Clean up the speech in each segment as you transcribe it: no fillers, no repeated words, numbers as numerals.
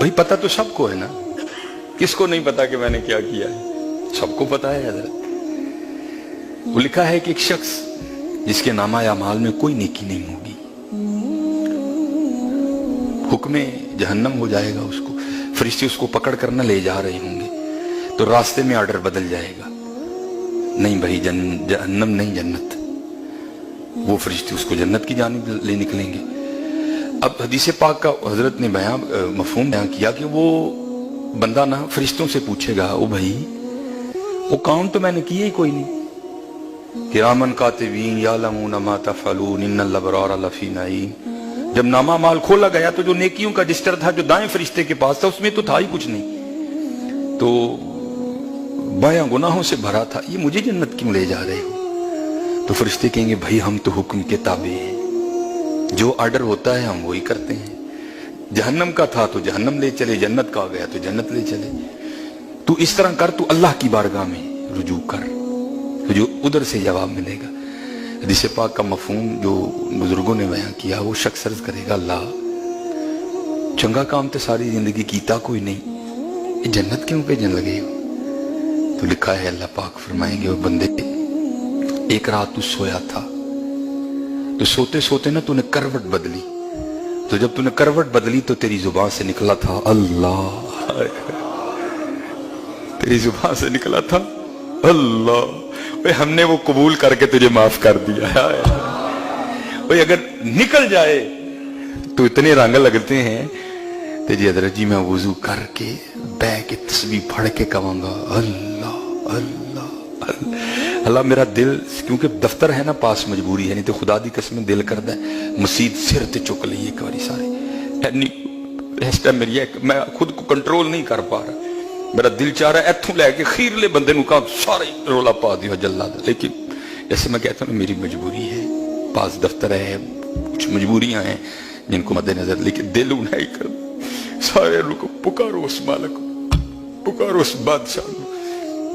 بھائی پتہ تو سب کو ہے نا، کس کو نہیں پتا کہ میں نے کیا کیا ہے؟ سب کو پتا ہے حضرت۔ وہ لکھا ہے کہ ایک شخص جس کے نامہ اعمال میں کوئی نیکی نہیں ہوگی، حکم جہنم ہو جائے گا اس کو، فرشتے اس کو پکڑ کر نہ لے جا رہے ہوں گے تو راستے میں آرڈر بدل جائے گا، نہیں بھائی جہنم نہیں جنت، وہ فرشتے اس کو جنت کی جانب لے نکلیں گے۔ اب حدیث پاک کا حضرت نے مفہوم بیان کیا کہ وہ بندہ نہ فرشتوں سے پوچھے گا، او بھائی وہ کام تو میں نے کیا ہی کوئی نہیں، کرامن کاتبین یعلمون ما تفعلون ان الابرار لفی نعیم۔ جب نامہ مال کھولا گیا تو جو نیکیوں کا رجسٹر تھا جو دائیں فرشتے کے پاس تھا اس میں تو تھا ہی کچھ نہیں، تو بایاں گناہوں سے بھرا تھا، یہ مجھے جنت کیوں لے جا رہے ہو؟ تو فرشتے کہیں گے بھائی ہم تو حکم کے تابع ہیں، جو آرڈر ہوتا ہے ہم وہی کرتے ہیں، جہنم کا تھا تو جہنم لے چلے، جنت کا آ گیا تو جنت لے چلے، تو اس طرح کر، تو اللہ کی بارگاہ میں رجوع کر، جو ادھر سے جواب ملے گا۔ حدیث پاک کا مفہوم جو بزرگوں نے بیان کیا، وہ شخص عرض کرے گا اللہ چنگا کام تو ساری زندگی کیتا کوئی نہیں، یہ جنت کیوں بھیجن لگے ہو؟ تو لکھا ہے اللہ پاک فرمائیں گے وہ بندے ایک رات تو سویا تھا، تو سوتے سوتے نا تو نے کروٹ بدلی، تو جب تو نے کروٹ بدلی تو تیری زبان سے نکلا تھا اللہ، تیری زبان سے نکلا تھا اللہ، ہم نے وہ قبول کر کے تجھے معاف کر دیا۔ اگر نکل جائے تو اتنے رنگ لگتے ہیں تو جی حضرت جی میں وضو کر کے بہ کے تسبیح پڑھ کے کہوں گا اللہ اللہ اللہ اللہ، میرا دل کیونکہ دفتر ہے نا پاس، مجبوری ہے، نہیں تو خدا دی قسم دل کردا ہے مسجد سر تے چک لئیے ایک باری سارے، اس ٹائم میری میں خود کو کنٹرول نہیں کر پا رہا، میرا دل چاہ رہا ہے ایتھوں لے کے خیرلے بندے نو کہا سارے رولا پا دیو جلاد، لیکن جیسے میں کہتا ہوں میری مجبوری ہے، پاس دفتر ہے، کچھ مجبوریاں ہیں جن کو مد نظر، لیکن دل نہیں کر سارے لوگ پکارو اس مالک، پکارو اس بادشاہ،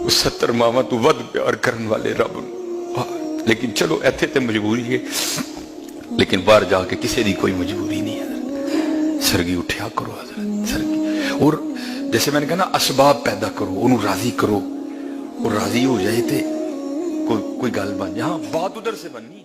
اس 70 ماما تو ود پیار کرن والے رب، لیکن چلو ایتھے تے مجبوری ہے، لیکن باہر جا کے کسی دی کوئی مجبوری نہیں ہے، سرگی اٹھیا کرو حضرت، سرگی، اور جیسے میں نے کہا نا اسباب پیدا کرو، انہوں راضی کرو، اور راضی ہو جائے تے کوئی گل بن جائے، ہاں بات ادھر سے بننی ہے۔